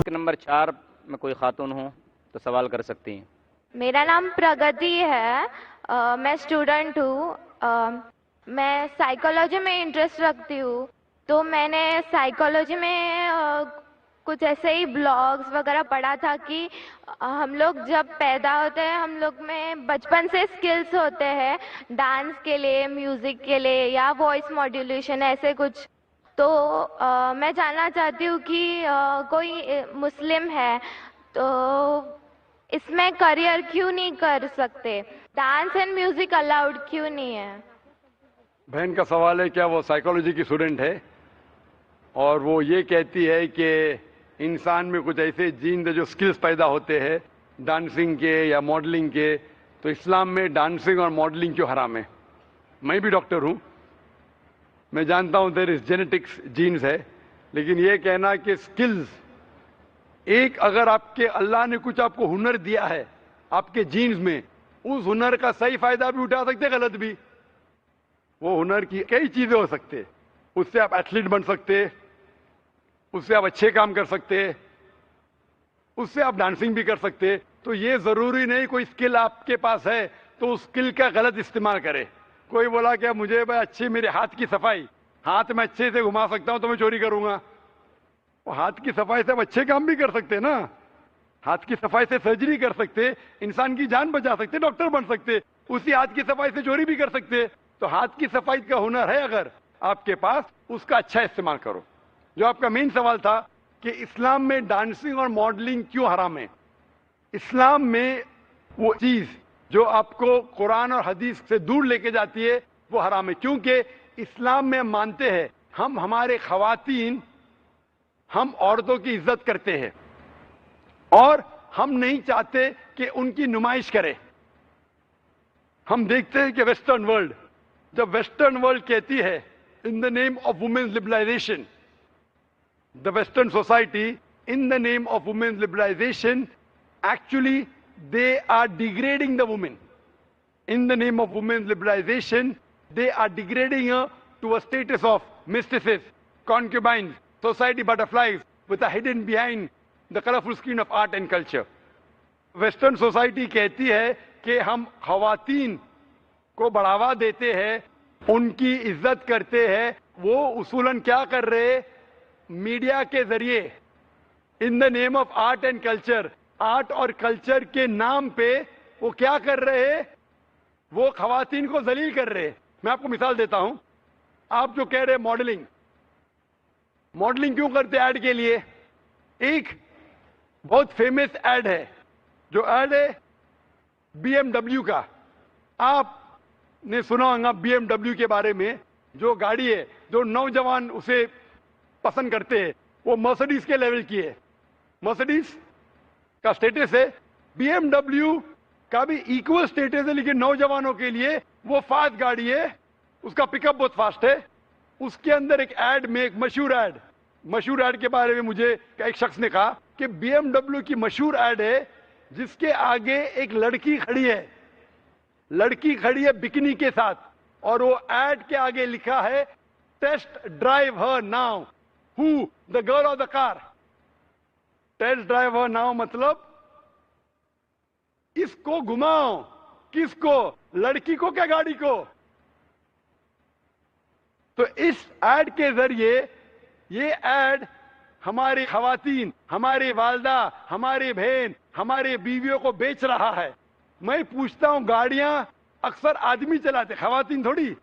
Number 4 میں کوئی خاتون ہوں تو سوال کر سکتی ہیں. میرا نام پرگتی ہے. میں اسٹوڈنٹ ہوں. میں سائیکالوجی میں انٹرسٹ رکھتی ہوں. تو میں نے سائیکالوجی میں کچھ ایسے ہی بلاگس وغیرہ پڑھا تھا کہ ہم لوگ جب پیدا ہوتے ہیں ہم لوگ میں بچپن سے اسکلس ہوتے ہیں ڈانس کے لیے، میوزک کے لیے یا وائس ماڈیولیشن ایسے کچھ. تو میں جاننا چاہتی ہوں کہ کوئی مسلم ہے تو اس میں کریئر کیوں نہیں کر سکتے؟ ڈانس اینڈ میوزک الاؤڈ کیوں نہیں ہے؟ بہن کا سوال ہے کیا وہ سائیکالوجی کی اسٹوڈنٹ ہے اور وہ یہ کہتی ہے کہ انسان میں کچھ ایسے جین جو سکلز پیدا ہوتے ہیں ڈانسنگ کے یا ماڈلنگ کے، تو اسلام میں ڈانسنگ اور ماڈلنگ کیوں حرام ہے؟ میں بھی ڈاکٹر ہوں، میں جانتا ہوں دیر از جینیٹکس جینز ہے، لیکن یہ کہنا کہ سکلز ایک اگر آپ کے اللہ نے کچھ آپ کو ہنر دیا ہے آپ کے جینز میں، اس ہنر کا صحیح فائدہ بھی اٹھا سکتے، غلط بھی. وہ ہنر کی کئی چیزیں ہو سکتے، اس سے آپ ایتھلیٹ بن سکتے، اس سے آپ اچھے کام کر سکتے، اس سے آپ ڈانسنگ بھی کر سکتے. تو یہ ضروری نہیں کوئی اسکل آپ کے پاس ہے تو اس اسکل کا غلط استعمال کرے. کوئی بولا کہ مجھے بھائی اچھی میرے ہاتھ کی صفائی، ہاتھ میں اچھے سے گھما سکتا ہوں تو میں چوری کروں گا. وہ ہاتھ کی صفائی سے آپ اچھے کام بھی کر سکتے نا، ہاتھ کی صفائی سے سرجری کر سکتے، انسان کی جان بچا سکتے، ڈاکٹر بن سکتے، اسی ہاتھ کی صفائی سے چوری بھی کر سکتے. تو ہاتھ کی صفائی کا ہنر ہے اگر آپ کے پاس، اس کا اچھا استعمال کرو. جو آپ کا مین سوال تھا کہ اسلام میں ڈانسنگ اور ماڈلنگ کیوں حرام ہے؟ اسلام میں وہ چیز جو آپ کو قرآن اور حدیث سے دور لے کے جاتی ہے وہ حرام ہے، کیونکہ اسلام میں مانتے ہیں ہم ہمارے خواتین، ہم عورتوں کی عزت کرتے ہیں اور ہم نہیں چاہتے کہ ان کی نمائش کرے. ہم دیکھتے ہیں کہ ویسٹرن ورلڈ، جب ویسٹرن ورلڈ کہتی ہے in the name of women's liberalisation, the Western society in the name of women's liberalization, actually they are degrading the woman. In the name of women's liberalization, they are degrading her to a status of mistresses, concubines, society butterflies with a hidden behind the colorful screen of art and culture. Western society کہتی ہے کہ ہم خواتین کو بڑھاوا دیتے ہیں، ان کی عزت کرتے ہیں. وہ اصولاً کیا کر رہے؟ میڈیا کے ذریعے in the name of art and culture, art اور کلچر کے نام پہ وہ کیا کر رہے؟ وہ خواتین کو ذلیل کر رہے. میں آپ کو مثال دیتا ہوں. آپ جو کہہ رہے ماڈلنگ، ماڈلنگ کیوں کرتے ایڈ کے لیے؟ ایک بہت فیمس ایڈ ہے، جو ایڈ ہے بی ایم ڈبلیو کا. آپ نے سنا ہوگا بی ایم ڈبلیو کے بارے میں، جو گاڑی ہے جو نوجوان اسے پسند کرتے ہیں، وہ مرسڈیز کے لیول کی ہے. مرسڈیز کا سٹیٹس ہے، بی ایم ڈبلیو کا بھی ایکول سٹیٹس ہے، لیکن نوجوانوں کے لیے وہ فاسٹ گاڑی ہے، اس کا پک اپ بہت فاسٹ ہے. اس کے اندر ایک ایڈ میں، ایک مشہور ایڈ کے بارے میں مجھے ایک شخص نے کہا کہ بی ایم ڈبلیو کی مشہور ایڈ ہے جس کے آگے ایک لڑکی کھڑی ہے بکنی کے ساتھ، اور وہ ایڈ کے آگے لکھا ہے test drive her now. Who? The girl or the car? Test drive her now مطلب اس کو گھماؤ. کس کو؟ لڑکی کو کیا گاڑی کو؟ تو اس ایڈ کے ذریعے یہ ایڈ ہماری خواتین، ہماری والدہ، ہماری بہن، ہماری بیویوں کو بیچ رہا ہے. میں پوچھتا ہوں، گاڑیاں اکثر آدمی چلاتے، خواتین تھوڑی.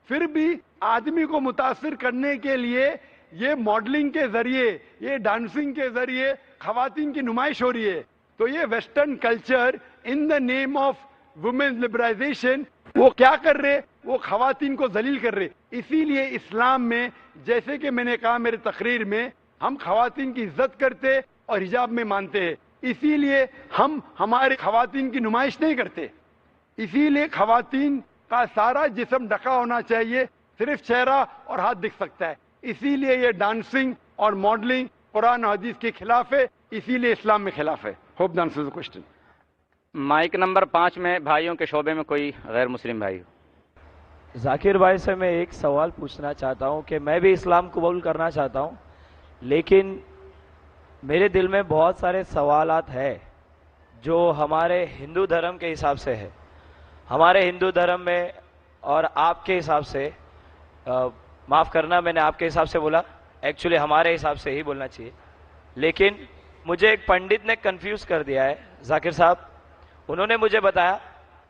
پھر بھی آدمی کو متاثر کرنے کے لیے یہ ماڈلنگ کے ذریعے، یہ ڈانسنگ کے ذریعے خواتین کی نمائش ہو رہی ہے. تو یہ western culture in the name of women's liberalisation وہ کیا کر رہے؟ وہ خواتین کو ذلیل کر رہے. اسی لیے اسلام میں، جیسے کہ میں نے کہا میرے تقریر میں، ہم خواتین کی عزت کرتے اور حجاب میں مانتے ہیں. اسی لیے ہم ہمارے خواتین کی نمائش نہیں کرتے. اسی لیے خواتین کا سارا جسم ڈھکا ہونا چاہیے، صرف چہرہ اور ہاتھ دکھ سکتا ہے. اسی لیے یہ ڈانسنگ اور ماڈلنگ قرآن و حدیث کے خلاف ہے، اسی لیے اسلام میں خلاف ہے. Hope the answers the question. Mic number 5 میں بھائیوں کے شعبے میں کوئی غیر مسلم بھائی ہو. ذاکر بھائی سے میں ایک سوال پوچھنا چاہتا ہوں کہ میں بھی اسلام قبول کرنا چاہتا ہوں، لیکن میرے دل میں بہت سارے سوالات ہیں جو ہمارے ہندو دھرم کے حساب سے ہے. ہمارے ہندو دھرم میں اور آپ کے حساب سے، معاف کرنا میں نے آپ کے حساب سے بولا، ایکچولی ہمارے حساب سے ہی بولنا چاہیے، لیکن مجھے ایک پنڈت نے کنفیوز کر دیا ہے ذاکر صاحب. انہوں نے مجھے بتایا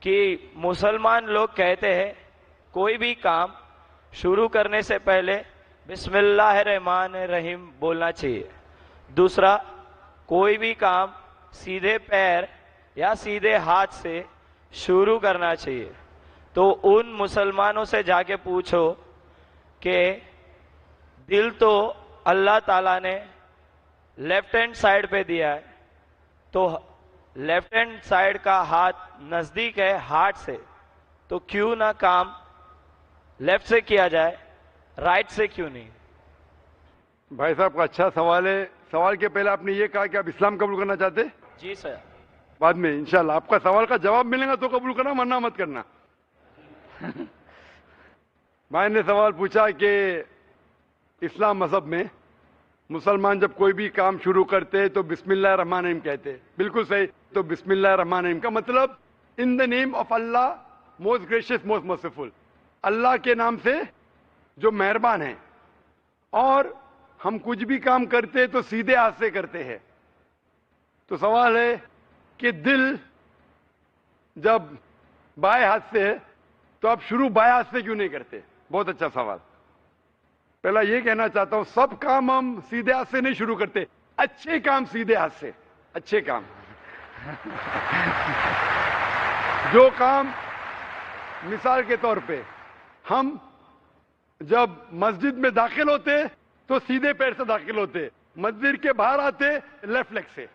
کہ مسلمان لوگ کہتے ہیں کوئی بھی کام شروع کرنے سے پہلے بسم اللہ الرحمن الرحیم بولنا چاہیے. دوسرا، کوئی بھی کام سیدھے پیر یا سیدھے ہاتھ سے شروع کرنا چاہیے. تو ان مسلمانوں سے جا کے پوچھو کہ دل تو اللہ تعالیٰ نے لیفٹ ہینڈ سائڈ پہ دیا ہے، تو لیفٹ ہینڈ سائڈ کا ہاتھ نزدیک ہے ہارٹ سے، تو کیوں نہ کام لیفٹ سے کیا جائے، رائٹ سے کیوں نہیں؟ بھائی صاحب کا اچھا سوال ہے. سوال کے پہلے آپ نے یہ کہا کہ آپ اسلام قبول کرنا چاہتے؟ جی سر. بعد میں انشاءاللہ آپ کا سوال کا جواب ملے گا تو قبول کرنا، ورنہ مت کرنا. بھائی نے سوال پوچھا کہ اسلام مذہب میں مسلمان جب کوئی بھی کام شروع کرتے تو بسم اللہ الرحمن الرحیم کہتے. بالکل صحیح. تو بسم اللہ الرحمن الرحیم کا مطلب in the name of Allah most gracious most merciful, اللہ کے نام سے جو مہربان ہیں. اور ہم کچھ بھی کام کرتے تو سیدھے ہاتھ سے کرتے ہیں. تو سوال ہے کہ دل جب بائیں ہاتھ سے ہے تو آپ شروع بائیں ہاتھ سے کیوں نہیں کرتے؟ بہت اچھا سوال. پہلا یہ کہنا چاہتا ہوں سب کام ہم سیدھے ہاتھ سے نہیں شروع کرتے، اچھے کام سیدھے ہاتھ سے. اچھے کام جو کام مثال کے طور پہ ہم جب مسجد میں داخل ہوتے تو سیدھے پیر سے داخل ہوتے، مسجد کے باہر آتے لیفٹ لیگ سے.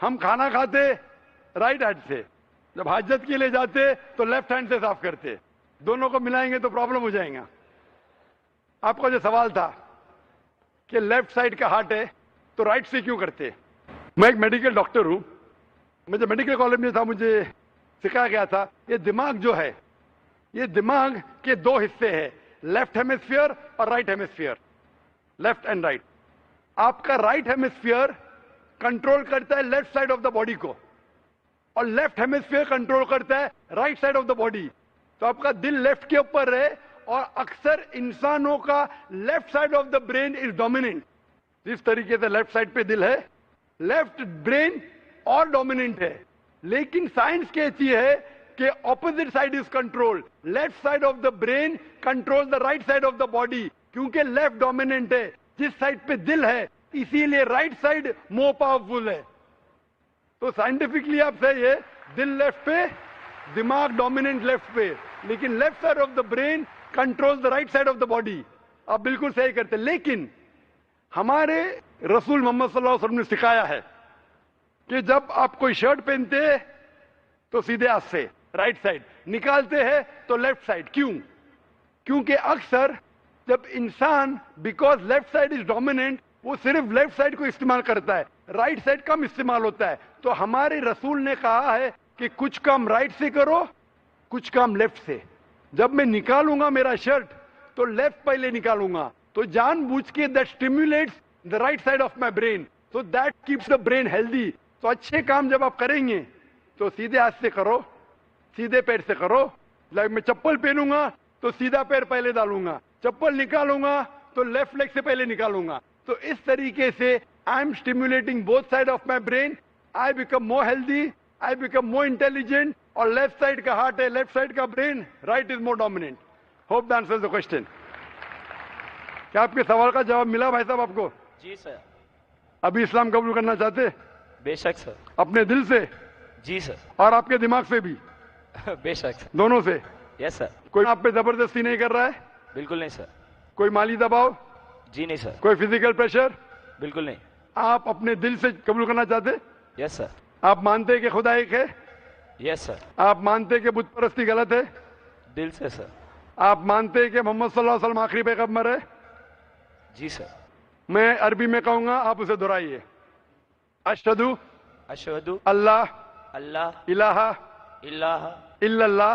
ہم کھانا کھاتے رائٹ ہینڈ سے، جب حاجت کے لیے جاتے تو لیفٹ ہینڈ سے صاف کرتے. دونوں کو ملائیں گے تو پرابلم ہو جائیں گا. آپ کا جو سوال تھا کہ لیفٹ سائڈ کا ہارٹ ہے تو رائٹ سے کیوں کرتے؟ میں ایک میڈیکل ڈاکٹر ہوں. میں جب میڈیکل کالج میں تھا مجھے سکھایا گیا تھا یہ دماغ جو ہے یہ دماغ کے دو حصے ہیں، لیفٹ ہیمسفیئر اور right hemisphere, left and right. آپ کا رائٹ ہیمسفیئر کنٹرول کرتا ہے left side of the body کو اور لیفٹ ہیمسفیئر کنٹرول کرتا ہے right side of the body. تو آپ کا دل لیفٹ کے اوپر ہے اور اکثر انسانوں کا left side of the brain is dominant. جس طریقے سے لیفٹ سائڈ پہ دل ہے لیفٹ برین اور ڈومیننٹ ہے. لیکن سائنس کہتی ہے کہ opposite side is control, left side of the brain control the right side of the body, کیونکہ لیفٹ ڈومیننٹ ہے جس سائڈ پہ دل ہے، اسی لیے رائٹ سائڈ مور پاورفل ہے. تو سائنٹیفکلی آپ صحیح ہے، دل لیفٹ پہ، دماغ ڈومیننٹ لیفٹ پہ، لیکن left side of the brain control the right side of the body. آپ بالکل صحیح کرتے. لیکن ہمارے رسول محمد صلی اللہ علیہ وسلم نے سکھایا ہے کہ جب آپ کوئی شرٹ پہنتے تو سیدھے ہاتھ سے رائٹ سائڈ، نکالتے ہیں تو لیفٹ سائڈ. کیوں؟ کیونکہ اکثر جب انسان because left side is dominant وہ صرف لیفٹ سائڈ کو استعمال کرتا ہے، رائٹ سائڈ کم استعمال ہوتا ہے. تو ہمارے رسول نے کہا ہے کہ کچھ کام رائٹ سے کرو کچھ کام لیفٹ سے. جب میں نکالوں گا میرا شرٹ تو لیفٹ پہلے نکالوں گا، تو جان بوجھ کے that stimulates the right side of my brain, so that keeps the brain healthy. تو اچھے کام جب آپ کریں گے تو سیدھے ہاتھ سے کرو، سیدھے پیر سے کرو. لائک میں چپل پہنوں گا تو سیدھا پیر پہلے ڈالوں گا، چپل نکالوں گا تو لیفٹ لیگ سے پہلے نکالوں گا. تو اس طریقے سے I am stimulating both side of my brain, I become more healthy, I become more intelligent. اور لیفٹ سائڈ کا ہارٹ ہے، لیفٹ سائڈ کا brain, right is more dominant. Hope the answers the question. کیا آپ کے سوال کا جواب ملا بھائی صاحب آپ کو؟ جی سر. ابھی اسلام قبول کرنا چاہتے؟ بے شک سر. اپنے دل سے جی سر. اور آپ کے دماغ سے بھی؟ بے شک سر. دونوں سے؟ یس سر. کوئی آپ پہ زبردستی نہیں کر رہا ہے؟ بالکل نہیں سر. کوئی مالی دباؤ؟ جی نہیں سر. کوئی فزیکل پریشر؟ بالکل نہیں. آپ اپنے دل سے قبول کرنا چاہتے؟ یس سر. آپ مانتے کہ خدا ایک ہے؟ یس سر. آپ مانتے کہ بت پرستی غلط ہے؟ دل سے سر. آپ مانتے کہ محمد صلی اللہ علیہ وسلم آخری پیغمبر ہے؟ جی سر. میں عربی میں کہوں گا، آپ اسے دہرائیے. اشہدو اشہد اللہ اللہ الہ الہ الا اللہ